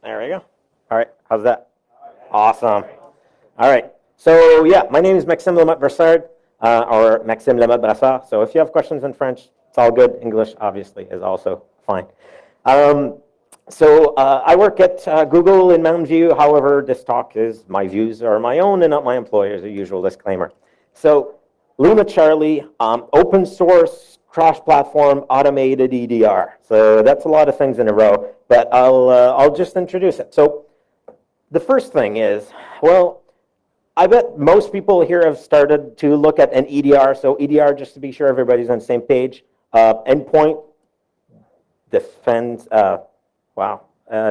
There we go. All right, how's that? Awesome. All right. So yeah, my name is Maxime Lamothe Brassard, or Maxime Lamothe Brassard. So if you have questions in French, it's all good. English, obviously, is also fine. Um, I work at Google in Mountain View. However, this talk is my views are my own and not my employer's. A usual disclaimer. So LimaCharlie, open source, cross-platform, automated EDR. So that's a lot of things in a row, but I'll just introduce it. So the first thing is, well, I bet most people here have started to look at an EDR. So EDR, just to be sure everybody's on the same page, endpoint defense,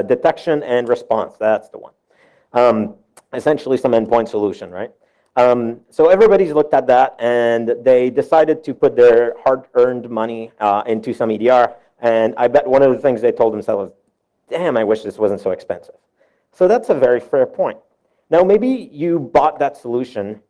detection and response. That's the one. Essentially some endpoint solution, right? So everybody's looked at that, and they decided to put their hard-earned money into some EDR. And I bet one of the things they told themselves is, damn, I wish this wasn't so expensive. So that's a very fair point. Now, maybe you bought that solution,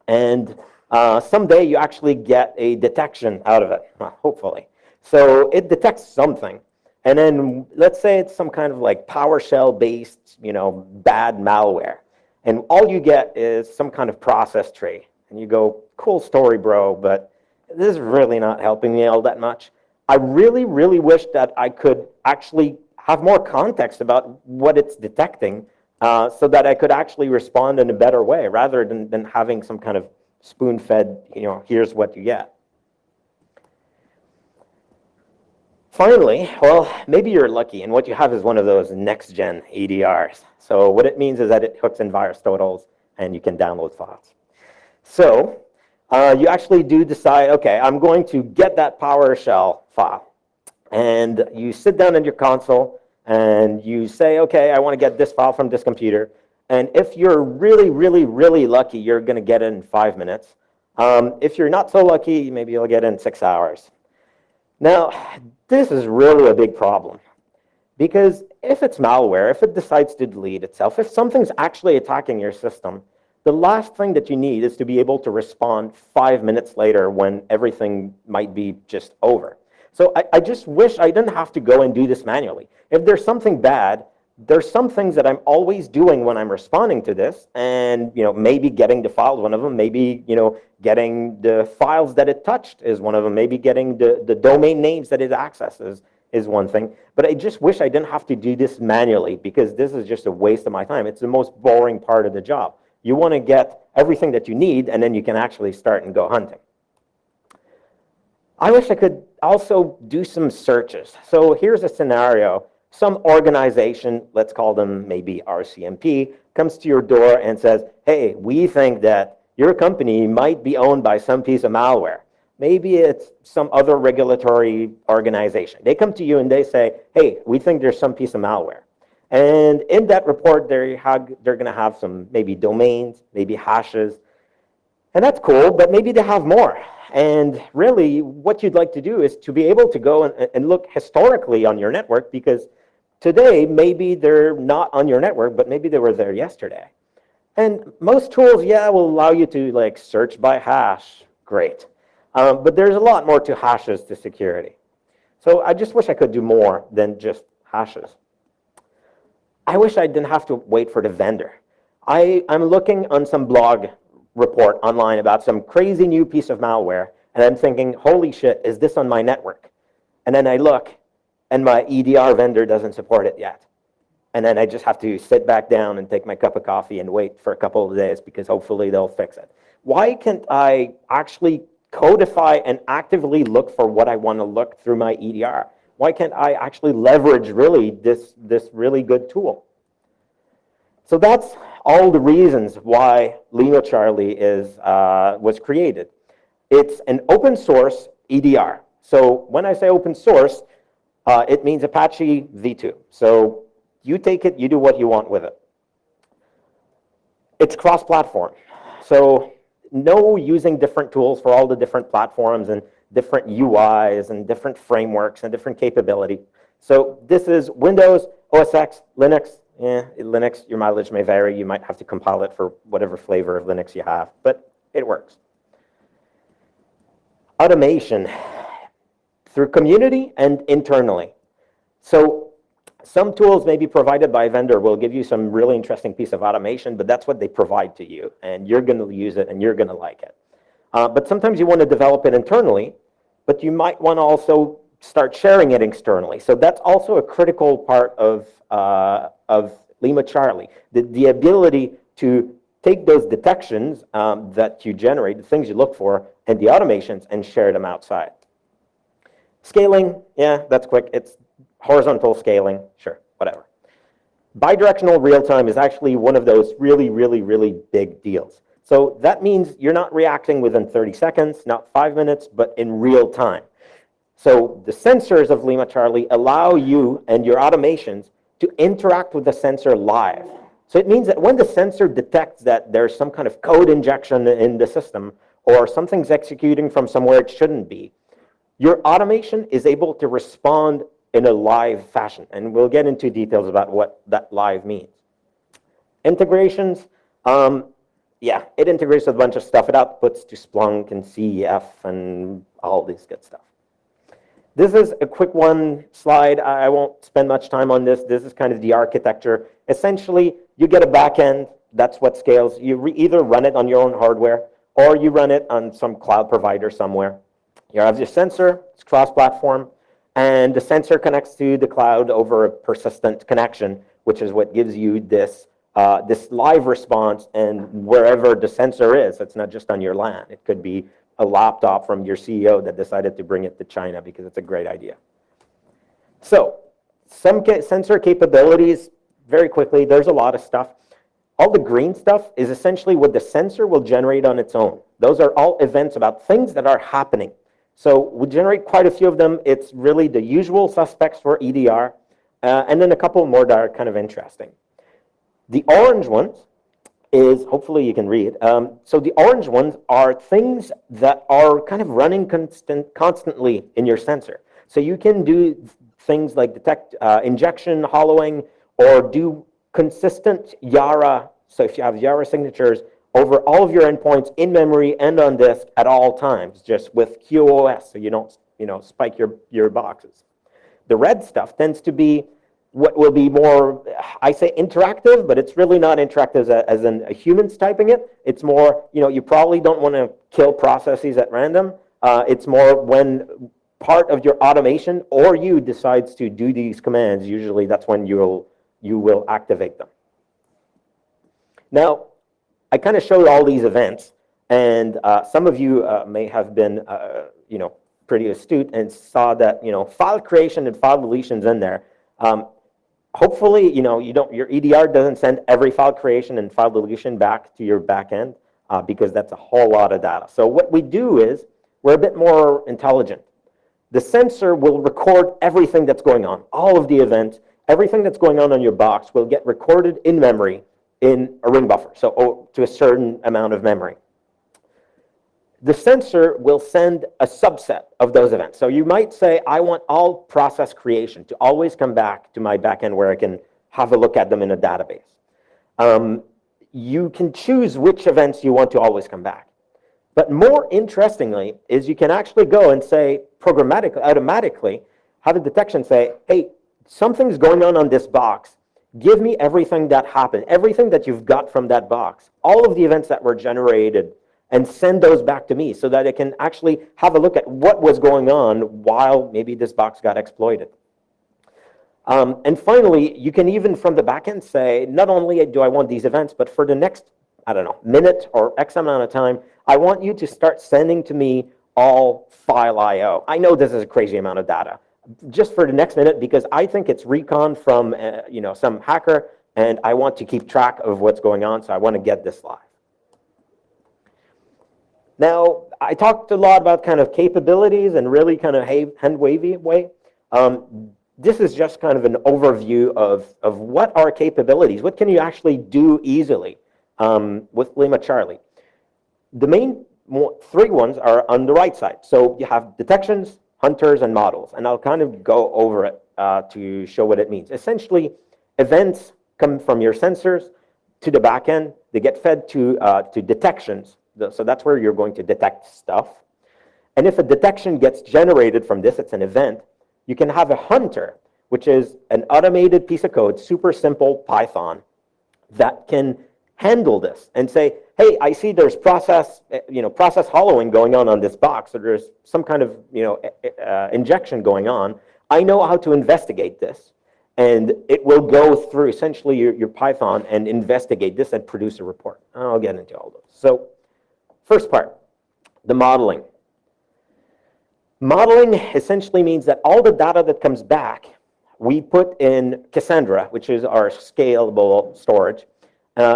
and someday you actually get a detection out of it, hopefully. So it detects something. And then let's say it's some kind of like PowerShell-based, bad malware. And all you get is some kind of process tree. And you go, cool story, bro, but this is really not helping me all that much. I really, really wish that I could actually have more context about what it's detecting so that I could actually respond in a better way rather than having some kind of spoon-fed, here's what you get. Finally, well, maybe you're lucky and what you have is one of those next-gen EDRs. So what it means is that it hooks in VirusTotals and you can download files. So you actually do decide, okay, I'm going to get that PowerShell file. And you sit down in your console and you say, okay, I want to get this file from this computer. And if you're really, really, really lucky, you're going to get it in 5 minutes. If you're not so lucky, maybe you'll get it in 6 hours. Now, this is really a big problem. Because if it's malware, if it decides to delete itself, if something's actually attacking your system, the last thing that you need is to be able to respond 5 minutes later when everything might be just over. So I just wish I didn't have to go and do this manually. If there's something bad, there's some things that I'm always doing when I'm responding to this, and maybe getting the files, one of them, maybe getting the files that it touched is one of them, maybe getting the domain names that it accesses is one thing. But I just wish I didn't have to do this manually because this is just a waste of my time. It's the most boring part of the job. You want to get everything that you need, and then you can actually start and go hunting. I wish I could also do some searches. So here's a scenario. Some organization, let's call them maybe RCMP, comes to your door and says, hey, we think that your company might be owned by some piece of malware. Maybe it's some other regulatory organization. They come to you and they say, hey, we think there's some piece of malware. And in that report, they're going to have some maybe domains, maybe hashes. And that's cool, but maybe they have more. And really, what you'd like to do is to be able to go and look historically on your network, because today, maybe they're not on your network, but maybe they were there yesterday. And most tools, will allow you to search by hash. Great. But there's a lot more to hashes to security. So I just wish I could do more than just hashes. I wish I didn't have to wait for the vendor. I'm looking on some blog report online about some crazy new piece of malware, and I'm thinking, holy shit, is this on my network? And then I look, and my EDR vendor doesn't support it yet. And then I just have to sit back down and take my cup of coffee and wait for a couple of days because hopefully they'll fix it. Why can't I actually codify and actively look for what I want to look through my EDR? Why can't I actually leverage really this really good tool? So that's all the reasons why LimaCharlie was created. It's an open source EDR. So when I say open source, it means Apache v2. So you take it, you do what you want with it. It's cross-platform. So no using different tools for all the different platforms and different UIs and different frameworks and different capability. So this is Windows, OS X, Linux. Linux, your mileage may vary. You might have to compile it for whatever flavor of Linux you have, but it works. Automation through community and internally. So Some tools may be provided by a vendor will give you some really interesting piece of automation, but that's what they provide to you, and you're going to use it, and you're going to like it. But sometimes you want to develop it internally, but you might want to also start sharing it externally. So that's also a critical part of LimaCharlie, the ability to take those detections that you generate, the things you look for, and the automations, and share them outside. Scaling, yeah, that's quick. It's horizontal scaling, sure, whatever. Bidirectional real-time is actually one of those really, really, really big deals. So that means you're not reacting within 30 seconds, not 5 minutes, but in real time. So the sensors of LimaCharlie allow you and your automations to interact with the sensor live. So it means that when the sensor detects that there's some kind of code injection in the system, or something's executing from somewhere it shouldn't be, your automation is able to respond in a live fashion. And we'll get into details about what that live means. Integrations, yeah, it integrates with a bunch of stuff. It outputs to Splunk and CEF and all this good stuff. This is a quick one slide. I won't spend much time on this. This is kind of the architecture. Essentially, you get a backend. That's what scales. You either run it on your own hardware, or you run it on some cloud provider somewhere. You have your sensor. It's cross-platform. And the sensor connects to the cloud over a persistent connection, which is what gives you this live response, and wherever the sensor is. It's not just on your LAN. It could be a laptop from your CEO that decided to bring it to China because it's a great idea. So some sensor capabilities, very quickly, there's a lot of stuff. All the green stuff is essentially what the sensor will generate on its own. Those are all events about things that are happening. So we generate quite a few of them. It's really the usual suspects for EDR, and then a couple more that are kind of interesting. The orange ones is, hopefully you can read, so the orange ones are things that are kind of running constantly in your sensor. So you can do things like detect injection, hollowing, or do consistent Yara, so if you have Yara signatures, over all of your endpoints in memory and on disk at all times, just with QoS, so you don't spike your boxes. The red stuff tends to be what will be more, I say interactive, but it's really not interactive as in a human's typing it. It's more, you probably don't want to kill processes at random. It's more when part of your automation or you decides to do these commands, usually that's when you will activate them. Now, I kind of showed all these events, and some of you may have been, pretty astute and saw that, file creation and file deletions in there. Hopefully, your EDR doesn't send every file creation and file deletion back to your backend because that's a whole lot of data. So what we do is we're a bit more intelligent. The sensor will record everything that's going on, all of the events, everything that's going on your box will get recorded in memory in a ring buffer, so to a certain amount of memory. The sensor will send a subset of those events. So you might say, I want all process creation to always come back to my backend where I can have a look at them in a database. You can choose which events you want to always come back. But more interestingly is you can actually go and say, programmatically, automatically, have a detection say, hey, something's going on this box. Give me everything that happened, everything that you've got from that box, all of the events that were generated, and send those back to me so that I can actually have a look at what was going on while maybe this box got exploited. And finally, you can even from the backend say, not only do I want these events, but for the next, I don't know, minute or X amount of time, I want you to start sending to me all file I/O. I know this is a crazy amount of data. Just for the next minute, because I think it's recon from some hacker, and I want to keep track of what's going on, so I want to get this live. Now, I talked a lot about kind of capabilities and really kind of hand-wavy way. This is just kind of an overview of what are capabilities. What can you actually do easily with LimaCharlie? The main three ones are on the right side. So you have detections, hunters, and models. And I'll kind of go over it to show what it means. Essentially, events come from your sensors to the backend. They get fed to detections. So that's where you're going to detect stuff. And if a detection gets generated from this, it's an event, you can have a hunter, which is an automated piece of code, super simple Python, that can handle this and say, hey, I see there's process hollowing going on this box, or there's some kind of injection going on. I know how to investigate this, and it will go through essentially your Python and investigate this and produce a report. I'll get into all those. So first part, the modeling. Modeling essentially means that all the data that comes back, we put in Cassandra, which is our scalable storage,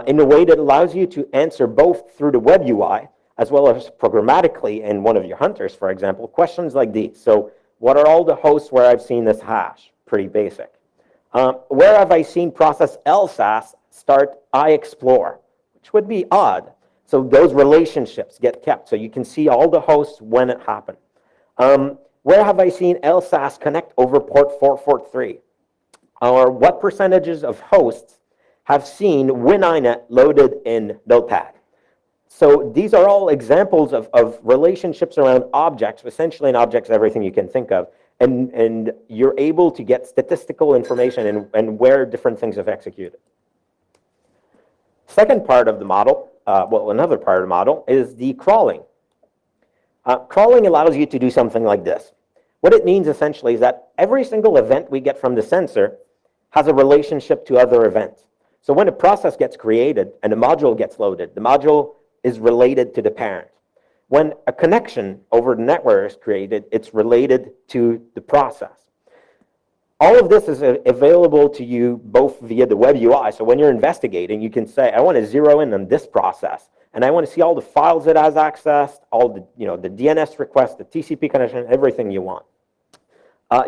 in a way that allows you to answer both through the web UI as well as programmatically in one of your hunters, for example, questions like these. So what are all the hosts where I've seen this hash? Pretty basic. Where have I seen process LSAS start iExplore, which would be odd. So those relationships get kept. So you can see all the hosts when it happened. Where have I seen LSAS connect over port 443? Or what percentages of hosts have seen WinINet loaded in Notepad? So these are all examples of relationships around objects. Essentially in objects, everything you can think of. And you're able to get statistical information and where different things have executed. Second part of the model, another part of the model is the crawling. Crawling allows you to do something like this. What it means essentially is that every single event we get from the sensor has a relationship to other events. So when a process gets created and a module gets loaded, the module is related to the parent. When a connection over the network is created, it's related to the process. All of this is available to you both via the web UI. So when you're investigating, you can say, I want to zero in on this process, and I want to see all the files it has accessed, all the, the DNS requests, the TCP connection, everything you want.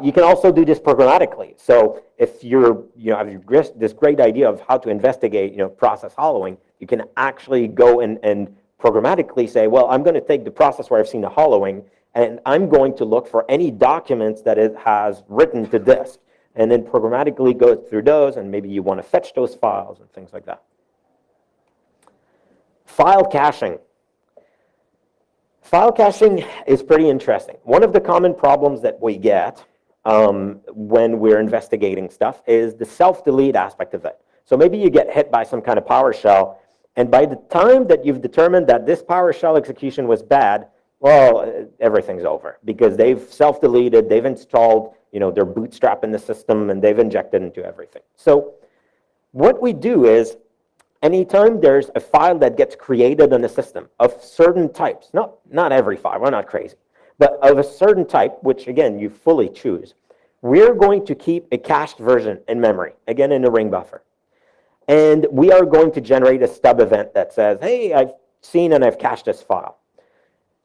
You can also do this programmatically. So if you have this great idea of how to investigate, process hollowing, you can actually go and programmatically say, well, I'm going to take the process where I've seen the hollowing, and I'm going to look for any documents that it has written to disk, and then programmatically go through those, and maybe you want to fetch those files and things like that. File caching. File caching is pretty interesting. One of the common problems that we get when we're investigating stuff is the self-delete aspect of it. So maybe you get hit by some kind of PowerShell, and by the time that you've determined that this PowerShell execution was bad, well, everything's over because they've self-deleted, they've installed, their bootstrap in the system, and they've injected into everything. So what we do is, anytime there's a file that gets created in the system of certain types, not every file, we're not crazy, but of a certain type, which again, you fully choose, we're going to keep a cached version in memory, again in a ring buffer. And we are going to generate a stub event that says, hey, I've seen and I've cached this file.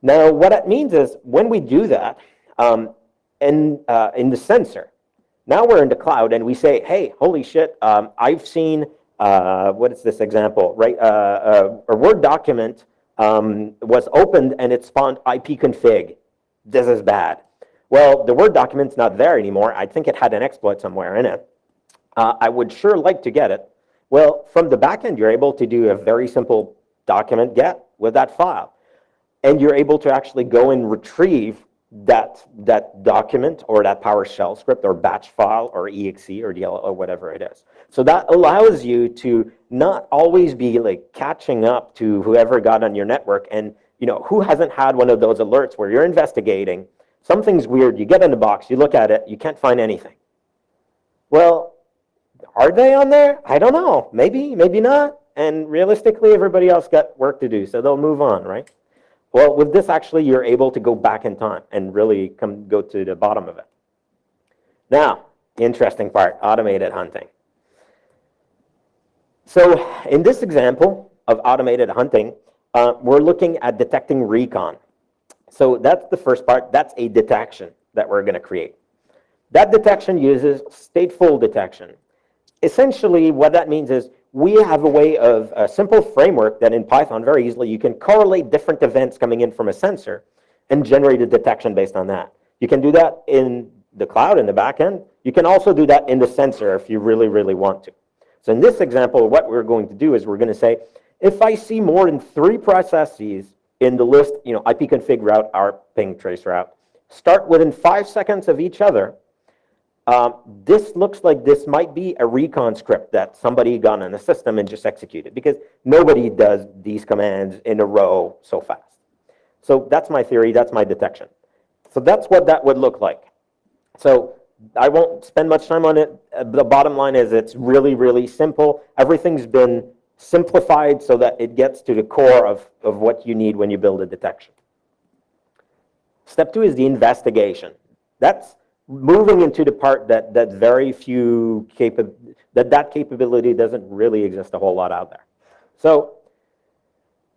Now, what that means is when we do that in the sensor, now we're in the cloud and we say, hey, holy shit, I've seen, what is this example, right? A Word document was opened and it spawned ipconfig. This is bad. Well, the Word document's not there anymore. I think it had an exploit somewhere in it. I would sure like to get it. Well, from the backend, you're able to do a very simple document get with that file. And you're able to actually go and retrieve that document or that PowerShell script or batch file or exe or DLL or whatever it is. So that allows you to not always be like catching up to whoever got on your network. And who hasn't had one of those alerts where you're investigating, something's weird, you get in the box, you look at it, you can't find anything. Well, are they on there? I don't know. Maybe, maybe not. And realistically, everybody else got work to do, so they'll move on, right? Well, with this, actually, you're able to go back in time and really go to the bottom of it. Now, the interesting part, automated hunting. So in this example of automated hunting, we're looking at detecting recon. So that's the first part. That's a detection that we're going to create. That detection uses stateful detection. Essentially, what that means is we have a way of a simple framework that in Python, very easily, you can correlate different events coming in from a sensor and generate a detection based on that. You can do that in the cloud, in the backend. You can also do that in the sensor if you really, really want to. So in this example, what we're going to do is we're going to say, if I see more than 3 processes in the list, ipconfig route, our ping trace route, start within 5 seconds of each other, This looks like this might be a recon script that somebody got in the system and just executed, because nobody does these commands in a row so fast. So that's my theory, that's my detection. So that's what that would look like. So I won't spend much time on it. The bottom line is it's really, really simple. Everything's been simplified so that it gets to the core of what you need when you build a detection. Step 2 is the investigation. That's moving into the part that very few that capability doesn't really exist a whole lot out there. So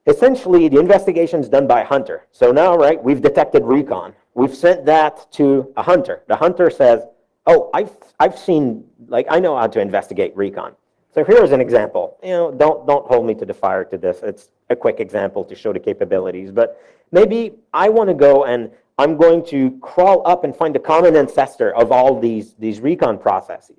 essentially, the investigation is done by a hunter. So now, right, we've detected recon. We've sent that to a hunter. The hunter says, oh, I've seen, like, I know how to investigate recon. So here's an example. You know, don't hold me to the fire to this. It's a quick example to show the capabilities. But maybe I want to go and I'm going to crawl up and find the common ancestor of all these recon processes.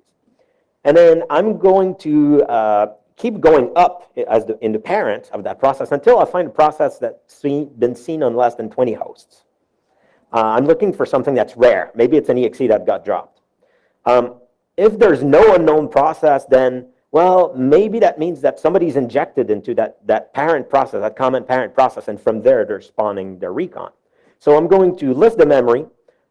And then I'm going to keep going up in the parent of that process until I find a process that's been seen on less than 20 hosts. I'm looking for something that's rare. Maybe it's an exe that got dropped. If there's no unknown process, then, well, maybe that means that somebody's injected into that parent process, that common parent process, and from there they're spawning their recon. So I'm going to list the memory,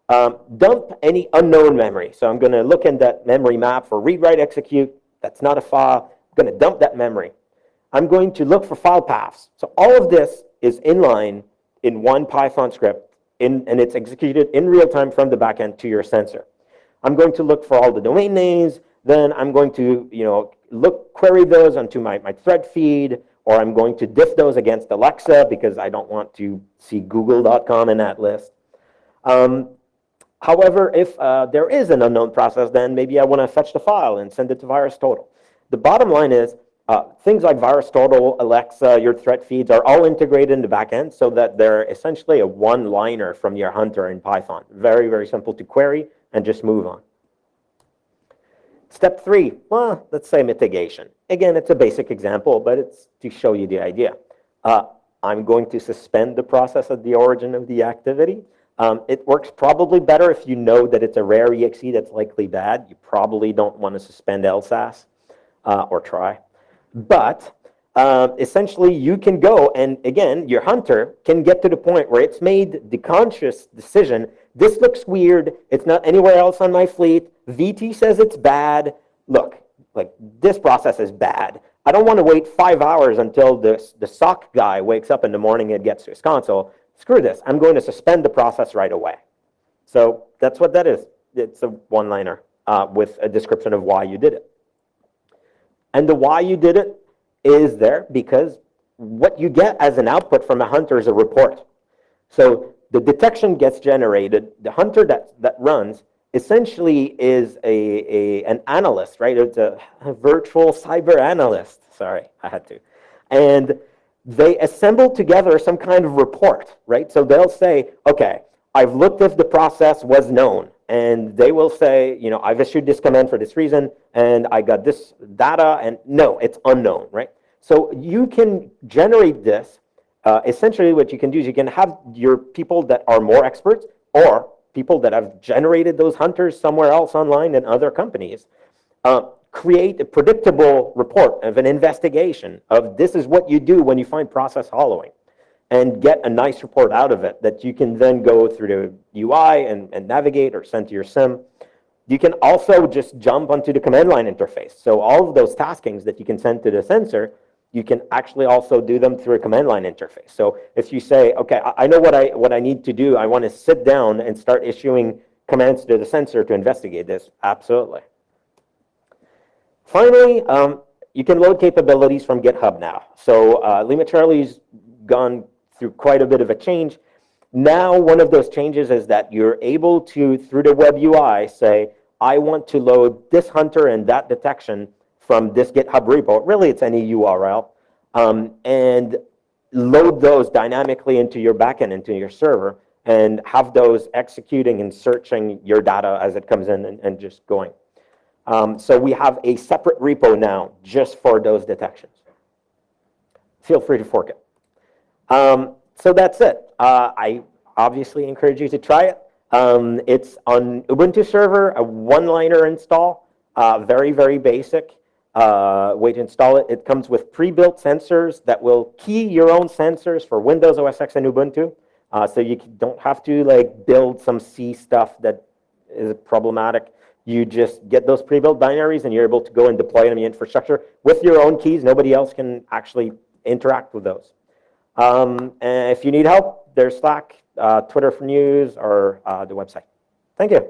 dump any unknown memory. So I'm going to look in that memory map for read, write, execute. That's not a file. I'm going to dump that memory. I'm going to look for file paths. So all of this is inline in one Python script, and it's executed in real time from the backend to your sensor. I'm going to look for all the domain names. Then I'm going to, query those onto my thread feed, or I'm going to diff those against Alexa because I don't want to see google.com in that list. However, if there is an unknown process, then maybe I want to fetch the file and send it to VirusTotal. The bottom line is things like VirusTotal, Alexa, your thread feeds are all integrated in the backend so that they're essentially a one-liner from your hunter in Python. Very, very simple to query and just move on. Step 3, well, let's say mitigation. Again, it's a basic example, but it's to show you the idea. I'm going to suspend the process at the origin of the activity. It works probably better if you know that it's a rare exe that's likely bad. You probably don't want to suspend LSAS or try. But essentially, you can go and, again, your hunter can get to the point where it's made the conscious decision. This looks weird. It's not anywhere else on my fleet. VT says it's bad. Look, like, this process is bad. I don't want to wait 5 hours until the SOC guy wakes up in the morning and gets to his console. Screw this. I'm going to suspend the process right away. So that's what that is. It's a one-liner with a description of why you did it. And the why you did it is there because what you get as an output from a hunter is a report. So the detection gets generated. The hunter that runs essentially is an analyst, right? It's a virtual cyber analyst. Sorry, I had to. And they assemble together some kind of report, right? So they'll say, okay, I've looked if the process was known. And they will say, I've issued this command for this reason, and I got this data, and no, it's unknown, right? So you can generate this. Essentially, what you can do is you can have your people that are more experts or people that have generated those hunters somewhere else online in other companies, create a predictable report of an investigation of this is what you do when you find process hollowing, and get a nice report out of it that you can then go through the UI and navigate or send to your SIM. You can also just jump onto the command line interface. So all of those taskings that you can send to the sensor, you can actually also do them through a command line interface. So if you say, okay, I know what I need to do. I want to sit down and start issuing commands to the sensor to investigate this. Absolutely. Finally, you can load capabilities from GitHub now. So LimaCharlie's gone through quite a bit of a change. Now, one of those changes is that you're able to, through the web UI, say, I want to load this hunter and that detection from this GitHub repo. Really, it's any URL. And load those dynamically into your backend, into your server, and have those executing and searching your data as it comes in and just going. So we have a separate repo now just for those detections. Feel free to fork it. So that's it. I obviously encourage you to try it. It's on Ubuntu server, a one-liner install, very, very basic way to install it. It comes with pre-built sensors that will key your own sensors for Windows, OS X, and Ubuntu. So you don't have to like build some C stuff that is problematic. You just get those pre-built binaries and you're able to go and deploy them in the infrastructure with your own keys. Nobody else can actually interact with those. And if you need help, there's Slack, Twitter for news, or the website. Thank you.